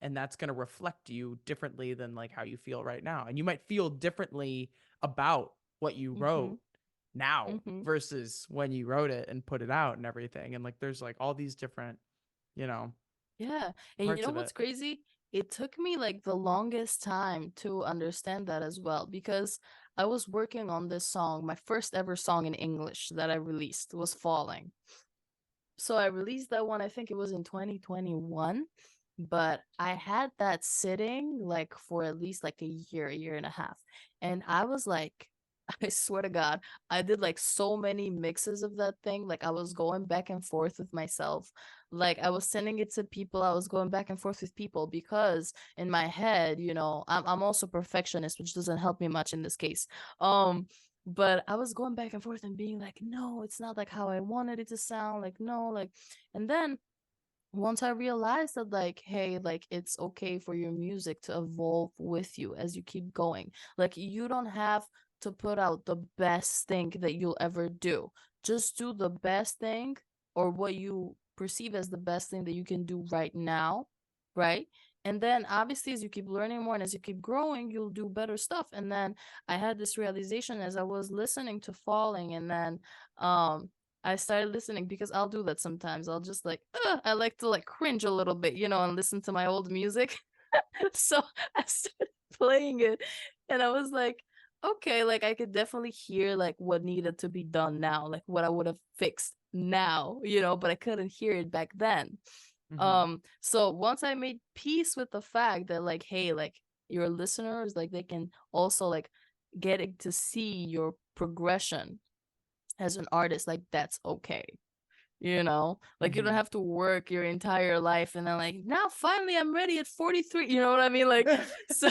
[SPEAKER 1] and that's going to reflect you differently than like how you feel right now. And you might feel differently about what you wrote
[SPEAKER 2] Mhm.
[SPEAKER 1] now
[SPEAKER 2] Mhm.
[SPEAKER 1] versus when you wrote it and put it out and everything. And like there's like all these different, you know,
[SPEAKER 2] Yeah. And you
[SPEAKER 1] parts
[SPEAKER 2] know
[SPEAKER 1] of
[SPEAKER 2] what's
[SPEAKER 1] it.
[SPEAKER 2] crazy? It took me like the longest time to understand that as well because I was working on this song. My first ever song in English that I released was Falling. So I released that one, I think it was in 2021, but I had that sitting like for at least like a year and a half. And I was like, I swear to God, I did like so many mixes of that thing. Like I was going back and forth with myself. Like I was sending it to people. I was going back and forth with people because in my head, I'm also perfectionist, which doesn't help me much in this case. Um, but I was going back and forth and being like, no, it's not like how I wanted it to sound. Like, no, like, and then once I realized that, like, hey, like, it's okay for your music to evolve with you as you keep going. Like, you don't have to put out the best thing that you'll ever do. Just do the best thing or what you perceive as the best thing that you can do right now, right? And then obviously as you keep learning more and as you keep growing, you'll do better stuff. And then I had this realization as I was listening to Falling, and then um I started listening because I'll do that sometimes. I'll just like, I like to like cringe a little bit, and listen to my old music. So I started playing it and I was like, okay, like I could definitely hear like what needed to be done now, like what I would have fixed now, but I couldn't hear it back then.
[SPEAKER 1] Mhm.
[SPEAKER 2] So once I made peace with the fact that like, hey, like your listeners, like they can also like getting to see your progression as an artist, like that's okay. Like you don't
[SPEAKER 1] Mhm.
[SPEAKER 2] have to work your entire life and then like now finally I'm ready at 43. You know what I mean? Like so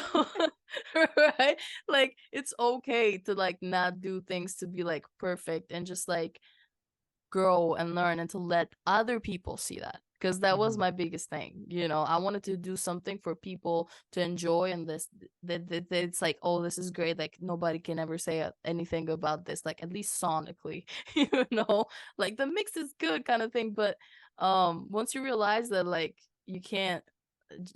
[SPEAKER 2] right? Like it's okay to like not do things to be like perfect and just like grow and learn and to let other people see that, because that was
[SPEAKER 1] Mhm.
[SPEAKER 2] my biggest thing. I wanted to do something for people to enjoy, and that it's like, oh, this is great, like nobody can ever say anything about this, like at least sonically. you know like the mix is good kind of thing. But once you realize that like you can't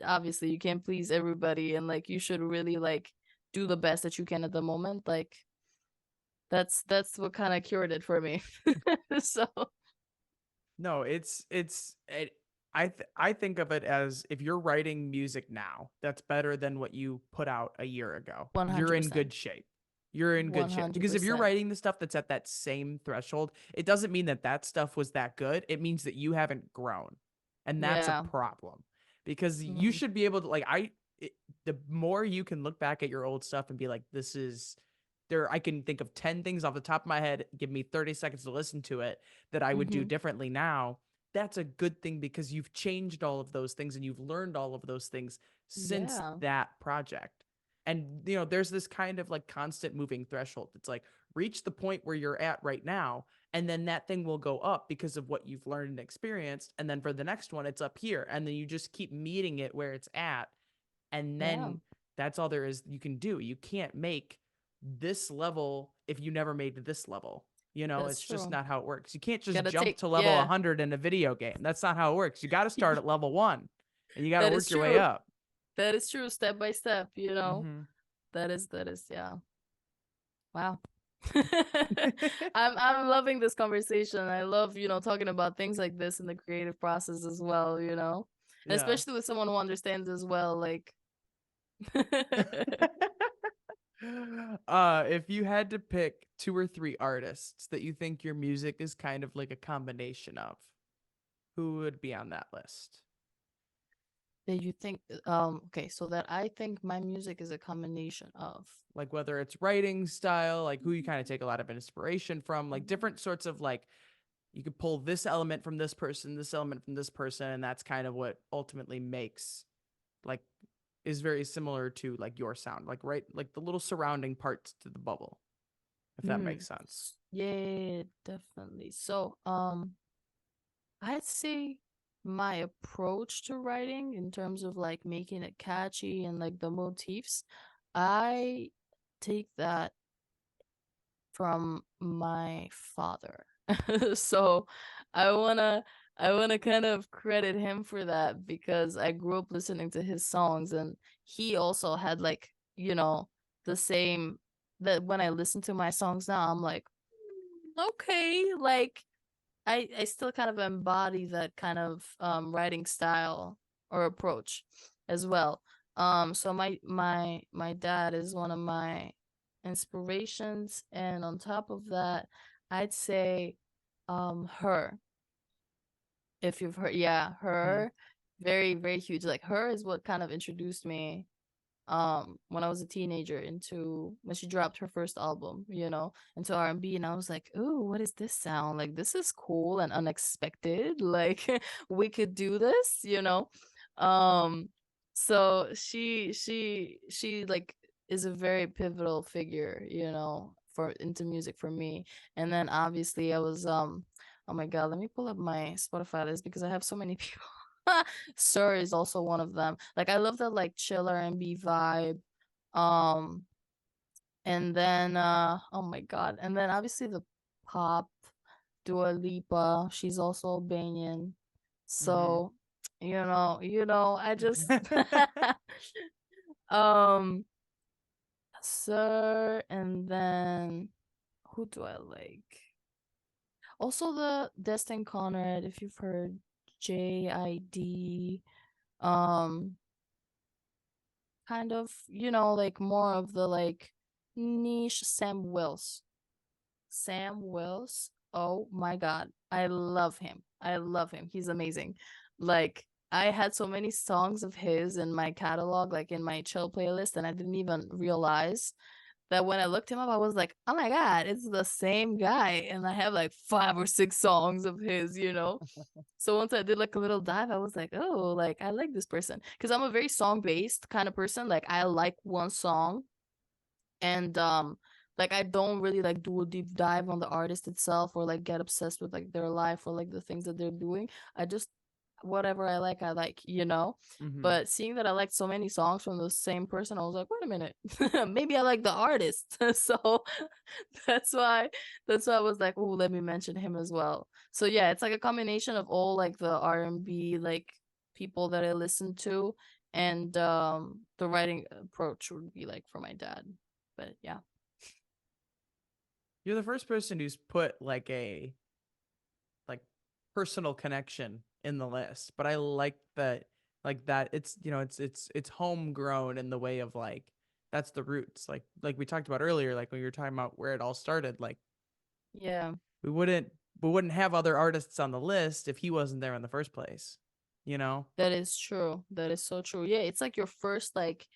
[SPEAKER 2] obviously you can't please everybody, and like you should really like do the best that you can at the moment. Like that's what kind of cured it for me. So
[SPEAKER 1] No, I think of it as if you're writing music now, that's better than what you put out a year ago. You're in
[SPEAKER 2] 100%.
[SPEAKER 1] good shape. You're in good shape because if you're
[SPEAKER 2] 100%.
[SPEAKER 1] writing the stuff that's at that same threshold, it doesn't mean that that stuff was that good. It means that you haven't grown, and that's a
[SPEAKER 2] Yeah.
[SPEAKER 1] problem because you
[SPEAKER 2] Mhm.
[SPEAKER 1] should be able to the more you can look back at your old stuff and be like, this is there. I can think of 10 things off the top of my head. Give me 30 seconds to listen to it that I would do
[SPEAKER 2] Mhm.
[SPEAKER 1] differently now. That's a good thing because you've changed all of those things and you've learned all of those things since
[SPEAKER 2] Yeah.
[SPEAKER 1] that project. And there's this kind of like constant moving threshold. It's like reach the point where you're at right now, and then that thing will go up because of what you've learned and experienced. And then for the next one, it's up here. And then you just keep meeting it where it's at. And
[SPEAKER 2] Yeah.
[SPEAKER 1] then that's all there is you can do. You can't make this level if you never made this level.
[SPEAKER 2] That's
[SPEAKER 1] It's just
[SPEAKER 2] true.
[SPEAKER 1] not how it works. You can't just
[SPEAKER 2] Gotta
[SPEAKER 1] jump
[SPEAKER 2] take
[SPEAKER 1] to level
[SPEAKER 2] yeah.
[SPEAKER 1] 100 in a video game. That's not how it works. You got to start at level 1 and you got to
[SPEAKER 2] That is
[SPEAKER 1] work your way
[SPEAKER 2] true.
[SPEAKER 1] up.
[SPEAKER 2] That is true, step by step, you know?
[SPEAKER 1] Mhm.
[SPEAKER 2] That is yeah. Wow. I'm loving this conversation. I love, talking about things like this in the creative process as well, And
[SPEAKER 1] Yeah.
[SPEAKER 2] especially with someone who understands as well, like
[SPEAKER 1] If you had to pick 2 or 3 artists that you think your music is kind of like a combination of, who would be on that list?
[SPEAKER 2] that you think okay, so that I think my music is a combination of.
[SPEAKER 1] Like whether it's writing style, like who you kind of take a lot of inspiration from, like different sorts of like you could pull this element from this element from this person, and that's kind of what ultimately makes like is very similar to like your sound, like right, like the little surrounding parts to the bubble, if that
[SPEAKER 2] Mm.
[SPEAKER 1] makes sense.
[SPEAKER 2] Yeah, definitely. So, I'd say my approach to writing in terms of like making it catchy and like the motifs, I take that from my father. So I wanna kind of credit him for that because I grew up listening to his songs, and he also had like, the same that when I listen to my songs now, I'm like, okay, like I still kind of embody that kind of writing style or approach as well. So my dad is one of my inspirations, and on top of that, I'd say her. If you've heard, yeah,
[SPEAKER 1] Mm-hmm.
[SPEAKER 2] her, very very huge. Like her is what kind of introduced me when I was a teenager into when she dropped her first album, into R&B, and I was like, "Ooh, what is this sound? Like this is cool and unexpected. Like we could do this." Um so she like is a very pivotal figure, for into music for me. And then obviously I was oh my God, let me pull up my Spotify list because I have so many people. Sir is also one of them. Like I love that like chill R&B vibe. Um and then oh my God. And then obviously the pop, Dua Lipa, she's also Albanian.
[SPEAKER 1] Mm-hmm.
[SPEAKER 2] So, I just um Sir, and then who do I like? Also the Destin Conrad, if you've heard JID. Um kind of, like more of the like niche Sam Wills. Sam Wills. Oh my God. I love him. I love him. He's amazing. Like I had so many songs of his in my catalog, like in my chill playlist, and I didn't even realize that when I looked him up, I was like, oh my God, it's the same guy. And I have like 5 or 6 songs of his. So once I did like a little dive, I was like, oh, like I like this person. Because I'm a very song-based kind of person. Like I like one song, and like I don't really like do a deep dive on the artist itself or like get obsessed with like their life or like the things that they're doing. I just whatever I like.
[SPEAKER 1] Mm-hmm.
[SPEAKER 2] But seeing that I liked so many songs from the same person, I was like, wait a minute, maybe I like the artist. So that's why I was like, oh, let me mention him as well. So yeah, it's like a combination of all like the R&B like people that I listen to, and the writing approach would be like for my dad. But yeah.
[SPEAKER 1] You're the first person who's put like a like personal connection in the list, but I like that it's it's homegrown in the way of like that's the roots. Like we talked about earlier, like when you were talking about where it all started, like
[SPEAKER 2] Yeah.
[SPEAKER 1] we wouldn't we wouldn't have other artists on the list if he wasn't there in the first place, you know?
[SPEAKER 2] That is true. That is so true. Yeah, it's like your first like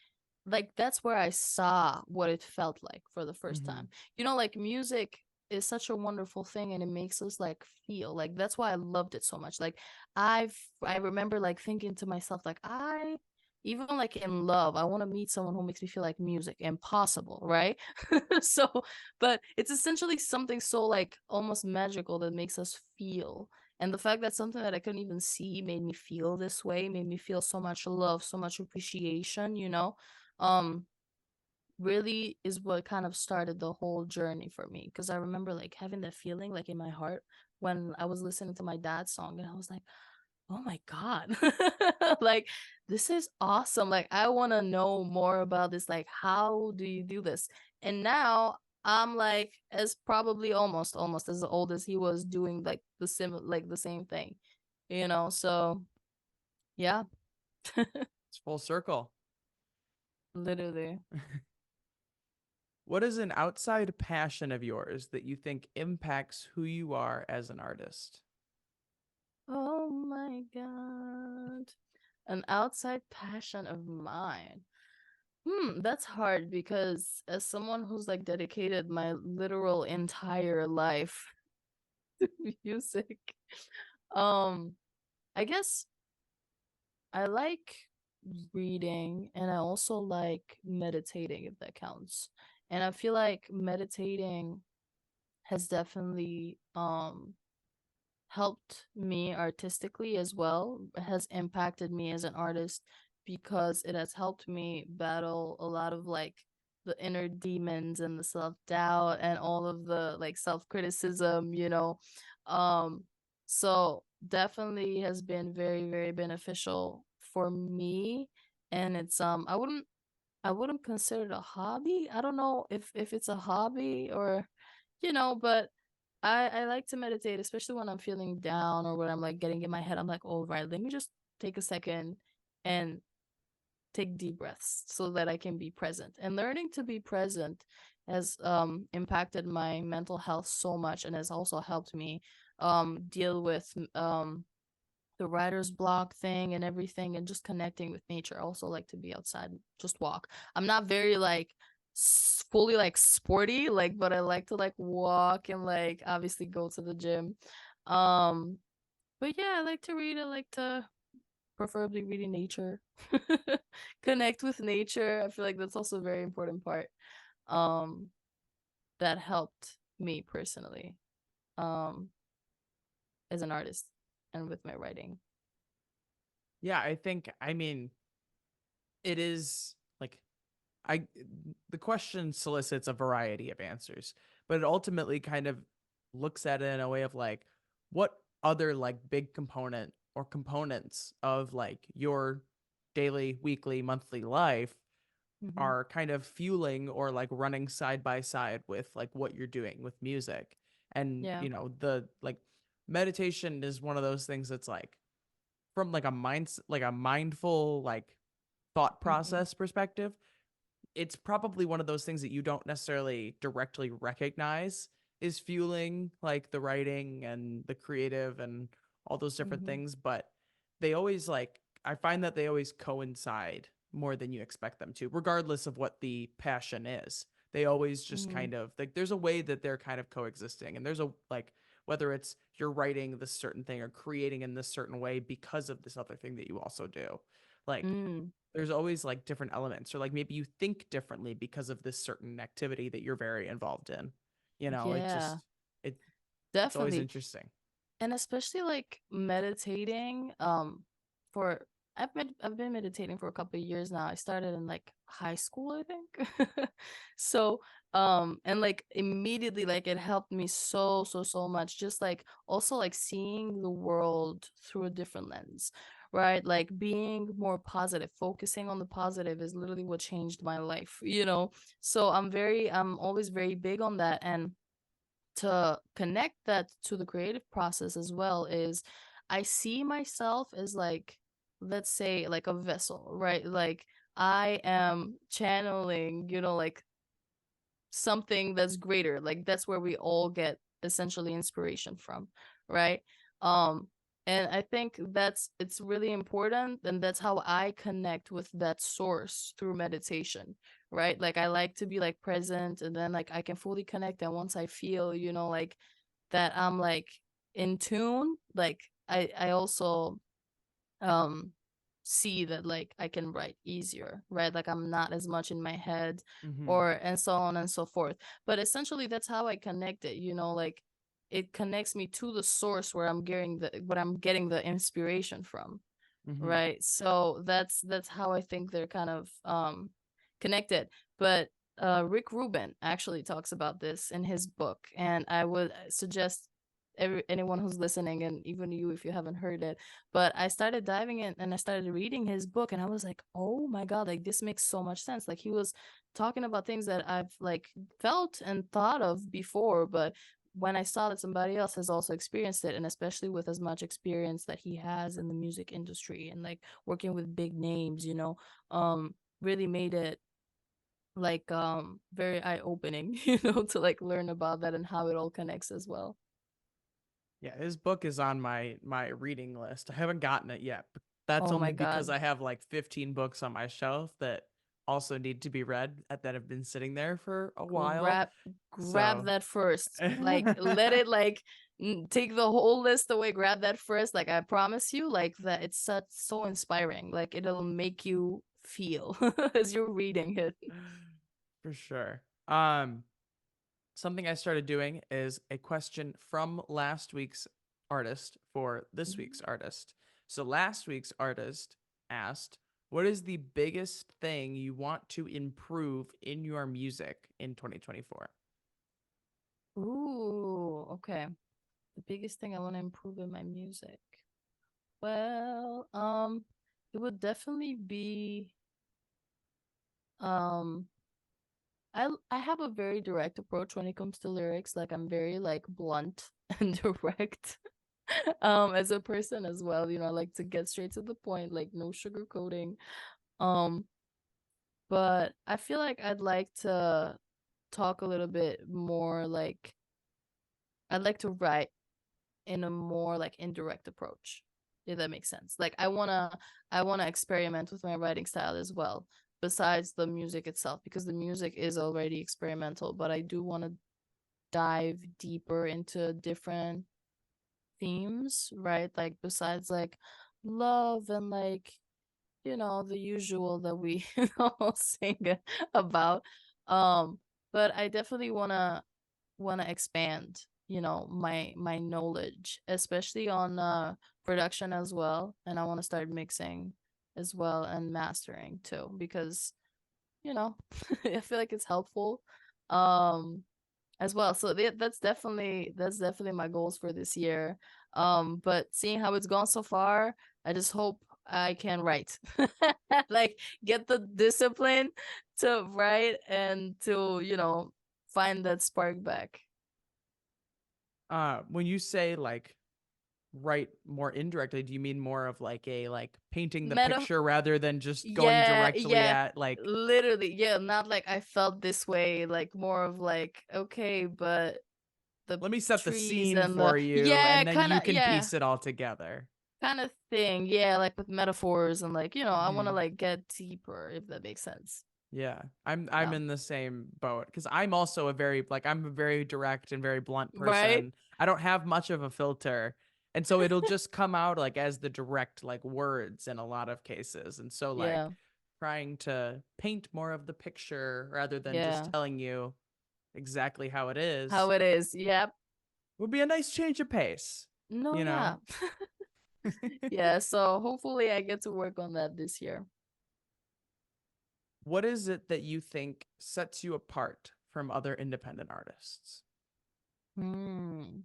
[SPEAKER 2] that's where I saw what it felt like for the first
[SPEAKER 1] Mm-hmm.
[SPEAKER 2] time. You know, like music is such a wonderful thing and it makes us like feel. Like that's why I loved it so much. Like I remember like thinking to myself like I even like in love, I want to meet someone who makes me feel like music. Impossible, right? So, but it's essentially something so like almost magical that makes us feel. And the fact that something that I couldn't even see made me feel this way, made me feel so much love, so much appreciation, you know? Um, really is what kind of started the whole journey for me. Cause I remember like having that feeling like in my heart when I was listening to my dad's song and I was like, oh my God, like this is awesome. Like I want to know more about this. Like, how do you do this? And now I'm like as probably almost as old as he was doing like the same thing, you know? So yeah,
[SPEAKER 1] It's full circle.
[SPEAKER 2] literally.
[SPEAKER 1] What is an outside passion of yours that you think impacts who you are as an artist?
[SPEAKER 2] Oh my God. An outside passion of mine. That's hard because as someone who's like dedicated my literal entire life to music, um, I guess I like reading and I also like meditating if that counts. And I feel like meditating has definitely helped me artistically as well. It has impacted me as an artist because it has helped me battle a lot of like the inner demons and the self-doubt and all of the like self-criticism, you know. Um so definitely has been very, very beneficial for me. And it's I wouldn't consider it a hobby. I don't know if it's a hobby or you know, but I like to meditate, especially when I'm feeling down or when I'm like getting in my head. I'm like, oh right, let me just take a second and take deep breaths so that I can be present. And learning to be present has impacted my mental health so much and has also helped me deal with the writer's block thing and everything and just connecting with nature. I also like to be outside, just walk. I'm not very like fully like sporty, like, but I like to like walk and like obviously go to the gym. Um, but yeah, I like to read. I like to preferably read in nature. Connect with nature. I feel like that's also a very important part. Um, that helped me personally, um, as an artist and with my writing.
[SPEAKER 1] Yeah, I mean, it is like I the question solicits a variety of answers, but it ultimately kind of looks at it in a way of like what other like big component or components of like your daily, weekly, monthly life
[SPEAKER 2] Hmm.
[SPEAKER 1] are kind of fueling or like running side by side with like what you're doing with music. And
[SPEAKER 2] Yeah.
[SPEAKER 1] the like meditation is one of those things that's like from like a mindful like thought
[SPEAKER 2] Hmm.
[SPEAKER 1] process perspective, it's probably one of those things that you don't necessarily directly recognize is fueling like the writing and the creative and all those different
[SPEAKER 2] Hmm.
[SPEAKER 1] things, but they always like I find that they always coincide more than you expect them to, regardless of what the passion is. They always just
[SPEAKER 2] Hmm.
[SPEAKER 1] kind of like there's a way that they're kind of coexisting, and there's a like whether it's you're writing this certain thing or creating in this certain way because of this other thing that you also do. Like
[SPEAKER 2] Mm,
[SPEAKER 1] there's always like different elements or like maybe you think differently because of this certain activity that you're very involved in. It's just
[SPEAKER 2] yeah,
[SPEAKER 1] it it's always
[SPEAKER 2] definitely.
[SPEAKER 1] interesting.
[SPEAKER 2] And especially like meditating, for I've been meditating for a couple of years now. I started in like high school, I think. So, and like immediately like it helped me so much just like also like seeing the world through a different lens, right? Like being more positive, focusing on the positive is literally what changed my life, you know? So I'm always very big on that. And to connect that to the creative process as well is I see myself as like, let's say, like a vessel, right? Like I am channeling, like something that's greater. Like that's where we all get essentially inspiration from, right? um and I think it's really important, and that's how I connect with that source through meditation, right? Like I like to be like present, and then like I can fully connect, and once I feel, like that I'm like in tune, like I also um see that like I can write easier, right? Like I'm not as much in my head,
[SPEAKER 1] Mm-hmm.
[SPEAKER 2] or and so on and so forth. But essentially that's how I connect it, like it connects me to the source where I'm getting the inspiration from,
[SPEAKER 1] Mm-hmm.
[SPEAKER 2] right? So that's how I think they're kind of connected. But Rick Rubin actually talks about this in his book, and I would suggest anyone who's listening, and even you if you haven't heard it. But I started diving in and I started reading his book, and I was like, oh my god, like this makes so much sense. Like he was talking about things that I've like felt and thought of before, but when I saw that somebody else has also experienced it, and especially with as much experience that he has in the music industry and like working with big names, really made it like very eye-opening, to like learn about that and how it all connects as well.
[SPEAKER 1] Yeah, his book is on my reading list. I haven't gotten it yet, but that's
[SPEAKER 2] Oh
[SPEAKER 1] only
[SPEAKER 2] my
[SPEAKER 1] because
[SPEAKER 2] god.
[SPEAKER 1] I have like 15 books on my shelf that also need to be read that have been sitting there for a while.
[SPEAKER 2] Grab
[SPEAKER 1] So,
[SPEAKER 2] that first. Like let it like take the whole list away, grab that first. Like I promise you, like that it's so inspiring. Like it'll make you feel as you're reading it.
[SPEAKER 1] for sure. Something I started doing is a question from last week's artist for this week's artist. So last week's artist asked, "What is the biggest thing you want to improve in your music in 2024?"
[SPEAKER 2] Ooh, okay. The biggest thing I want to improve in my music. Well, it would definitely be um I have a very direct approach when it comes to lyrics. Like I'm very like blunt and direct as a person as well. I like to get straight to the point, like no sugarcoating. Um, but I feel like I'd like to talk a little bit more like I'd like to write in a more like indirect approach, if that makes sense. Like I wanna experiment with my writing style as well, besides the music itself, because the music is already experimental, but I do want to dive deeper into different themes, right? Like besides like love and like, the usual that we all sing about. Um, but I definitely wanna expand, my knowledge, especially on production as well. And I want to start mixing as well and mastering too, because I feel like it's helpful. Um as well. So that's definitely my goals for this year. But seeing how it's gone so far, I just hope I can write. Like get the discipline to write and to, find that spark back.
[SPEAKER 1] When you say like write more indirectly, do you mean more of like a like painting the
[SPEAKER 2] Meta
[SPEAKER 1] picture rather than just going
[SPEAKER 2] Yeah,
[SPEAKER 1] directly
[SPEAKER 2] yeah.
[SPEAKER 1] at like
[SPEAKER 2] Literally, yeah, not like I felt this way, like more of like, okay, but the
[SPEAKER 1] let me set the
[SPEAKER 2] trees
[SPEAKER 1] scene
[SPEAKER 2] and
[SPEAKER 1] for
[SPEAKER 2] the
[SPEAKER 1] you
[SPEAKER 2] yeah,
[SPEAKER 1] and then
[SPEAKER 2] kind
[SPEAKER 1] you
[SPEAKER 2] of
[SPEAKER 1] can
[SPEAKER 2] yeah,
[SPEAKER 1] piece it all together?
[SPEAKER 2] kind of thing. Yeah, like with metaphors and like, I want to
[SPEAKER 1] Mhm.
[SPEAKER 2] like get deeper, if that makes sense.
[SPEAKER 1] Yeah, I'm
[SPEAKER 2] Yeah.
[SPEAKER 1] in the same boat because I'm also I'm a very direct and very blunt
[SPEAKER 2] Right?
[SPEAKER 1] person. I don't have much of a filter, and so it'll just come out like as the direct like words in a lot of cases. And so like
[SPEAKER 2] Yeah.
[SPEAKER 1] trying to paint more of the picture rather than just
[SPEAKER 2] Yeah.
[SPEAKER 1] telling you exactly how it
[SPEAKER 2] How
[SPEAKER 1] is
[SPEAKER 2] it is. Yep.
[SPEAKER 1] would be a nice change of pace,
[SPEAKER 2] No,
[SPEAKER 1] you know.
[SPEAKER 2] yeah. Yeah, so hopefully I get to work on that this year.
[SPEAKER 1] What is it that you think sets you apart from other independent artists?
[SPEAKER 2] Hmm.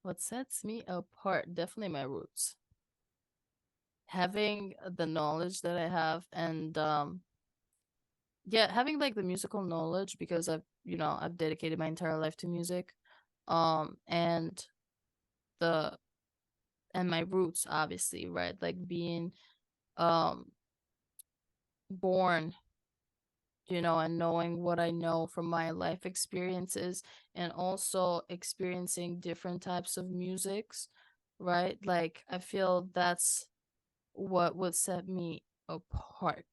[SPEAKER 2] What sets me apart? Definitely my roots. having the knowledge that I have, and yeah, having like the musical knowledge, because I've dedicated my entire life to music, and the and my roots, obviously, right? Like being um born, and knowing what I know from my life experiences, and also experiencing different types of musics, right? Like I feel that's what would set me apart.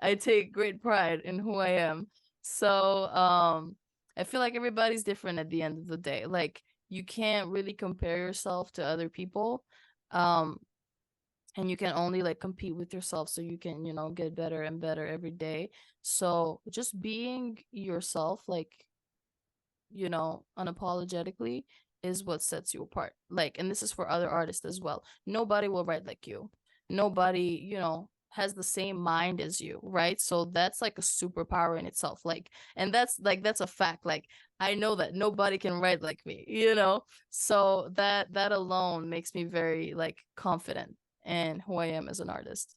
[SPEAKER 2] I take great pride in who I am. So, I feel like everybody's different at the end of the day. Like you can't really compare yourself to other people. Um, and you can only like compete with yourself, so you can, get better and better every day. So just being yourself, like, unapologetically, is what sets you apart. Like, and this is for other artists as well. Nobody will write like you. Nobody, has the same mind as you, right? So that's like a superpower in itself. Like, and that's a fact. Like, I know that nobody can write like me. So that alone makes me very like confident in who I am as an artist.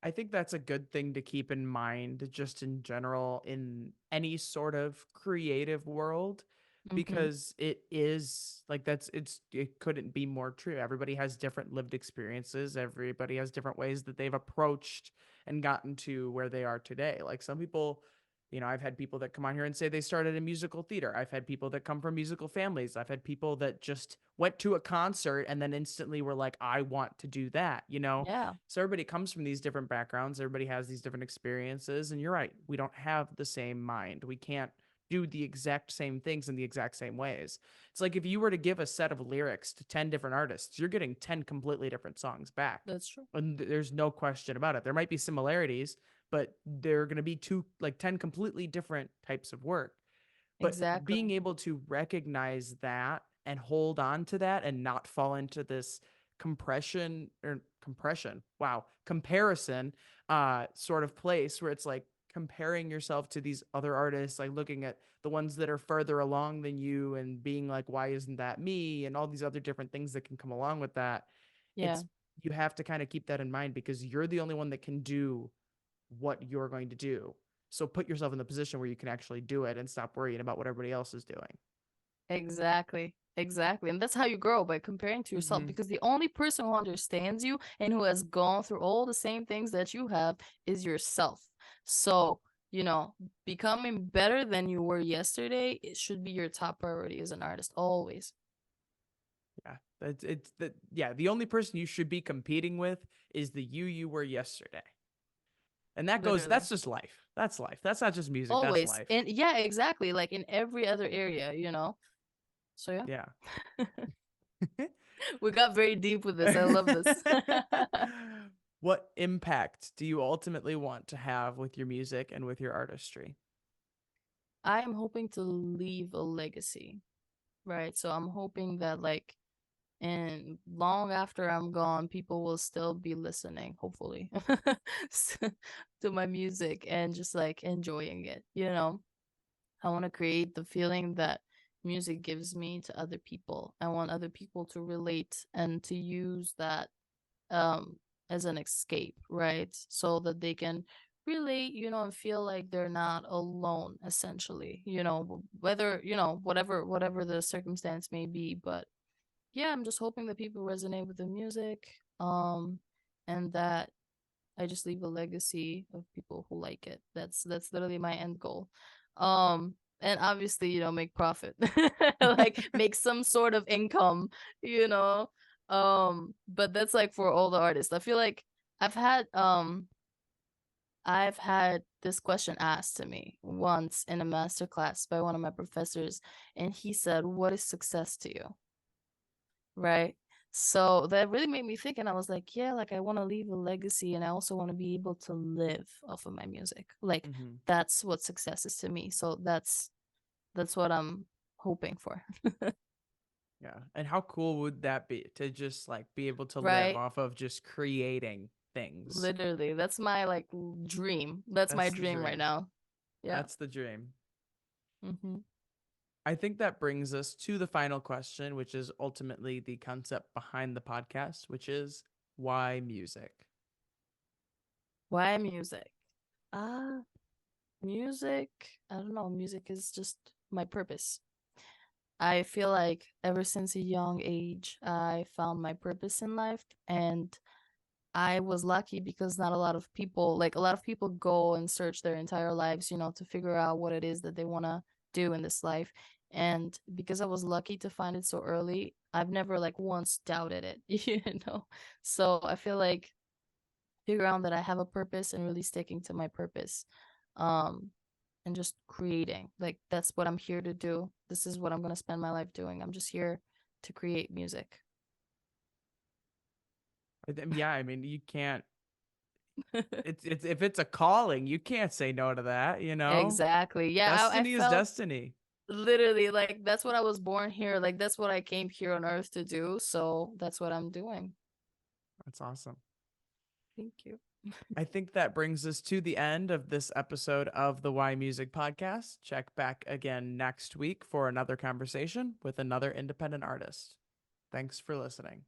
[SPEAKER 1] I think that's a good thing to keep in mind just in general in any sort of creative world,
[SPEAKER 2] Mm-hmm.
[SPEAKER 1] because it is like it couldn't be more true. Everybody has different lived experiences, everybody has different ways that they've approached and gotten to where they are today. Like some people, I've had people that come on here and say they started in musical theater. I've had people that come from musical families. I've had people that just went to a concert and then instantly were like, I want to do that.
[SPEAKER 2] Yeah,
[SPEAKER 1] So everybody comes from these different backgrounds, everybody has these different experiences, and you're right, we don't have the same mind. We can't do the exact same things in the exact same ways. It's like if you were to give a set of lyrics to 10 different artists, you're getting 10 completely different songs back.
[SPEAKER 2] that's true.
[SPEAKER 1] And there's no question about it. There might be similarities, but they're going to be 10 completely different types of work. But being
[SPEAKER 2] Exactly.
[SPEAKER 1] able to recognize that and hold on to that and not fall into this comparison sort of place where it's like comparing yourself to these other artists, like looking at the ones that are further along than you and being like, why isn't that me, and all these other different things that can come along with that.
[SPEAKER 2] Yeah,
[SPEAKER 1] It's You have to kind of keep that in mind because you're the only one that can do what you're going to do. So put yourself in the position where you can actually do it and stop worrying about what everybody else is doing.
[SPEAKER 2] exactly. Exactly. And that's how you grow, by comparing to yourself,
[SPEAKER 1] Mm-hmm.
[SPEAKER 2] because the only person who understands you and who has gone through all the same things that you have is yourself. So, you know, becoming better than you were yesterday, it should be your top priority as an artist, always.
[SPEAKER 1] Yeah, the only person you should be competing with is the you were yesterday, and that's
[SPEAKER 2] Literally.
[SPEAKER 1] just life. That's life. That's not just music. That's
[SPEAKER 2] Always.
[SPEAKER 1] life.
[SPEAKER 2] And yeah, exactly. Like in every other area. So yeah.
[SPEAKER 1] Yeah.
[SPEAKER 2] We got very deep with this. I love this.
[SPEAKER 1] What impact do you ultimately want to have with your music and with your artistry?
[SPEAKER 2] I am hoping to leave a legacy, right? So I'm hoping that like, and long after I'm gone, people will still be listening, hopefully, to my music and just like enjoying it. I want to create the feeling that music gives me to other people. I want other people to relate and to use that um as an escape, right? So that they can relate, and feel like they're not alone, essentially, whether, whatever the circumstance may be. But yeah, I'm just hoping that people resonate with the music, and that I just leave a legacy of people who like it. That's literally my end goal. And obviously, make profit. Like make some sort of income, you know. But that's like for all the artists. I feel like I've had um I've had this question asked to me once in a master class by one of my professors, and he said, "What is success to you?" Right? So that really made me think, and I was like, yeah, like I want to leave a legacy, and I also want to be able to live off of my music. Like
[SPEAKER 1] Mm-hmm.
[SPEAKER 2] that's what success is to me. So that's what I'm hoping for.
[SPEAKER 1] Yeah. And how cool would that be to just like be able to live
[SPEAKER 2] Right?
[SPEAKER 1] off of just creating things?
[SPEAKER 2] Literally. That's my like dream. That's my
[SPEAKER 1] That's the
[SPEAKER 2] dream right
[SPEAKER 1] dream.
[SPEAKER 2] now. Yeah.
[SPEAKER 1] That's the dream.
[SPEAKER 2] Hmm.
[SPEAKER 1] I think that brings us to the final question, which is ultimately the concept behind the podcast, which is why music?
[SPEAKER 2] Why music? Ah, music. I don't know. Music is just my purpose. I feel like ever since a young age, I found my purpose in life, and I was lucky because not a lot of people, like a lot of people go and search their entire lives, to figure out what it is that they want to do in this life. And because I was lucky to find it so early, I've never like once doubted it, So I feel like figure out that I have a purpose and really sticking to my purpose. Um and just creating. Like that's what I'm here to do. This is what I'm going to spend my life doing. I'm just here to create music.
[SPEAKER 1] Yeah, I mean, you can't. It's if it's a calling, you can't say no to that.
[SPEAKER 2] Exactly. Yeah, I
[SPEAKER 1] Destiny is
[SPEAKER 2] felt
[SPEAKER 1] destiny.
[SPEAKER 2] literally like that's what I was born here. Like that's what I came here on earth to do. So that's what I'm doing.
[SPEAKER 1] That's awesome.
[SPEAKER 2] Thank you.
[SPEAKER 1] I think that brings us to the end of this episode of the Why Music podcast. Check back again next week for another conversation with another independent artist. Thanks for listening.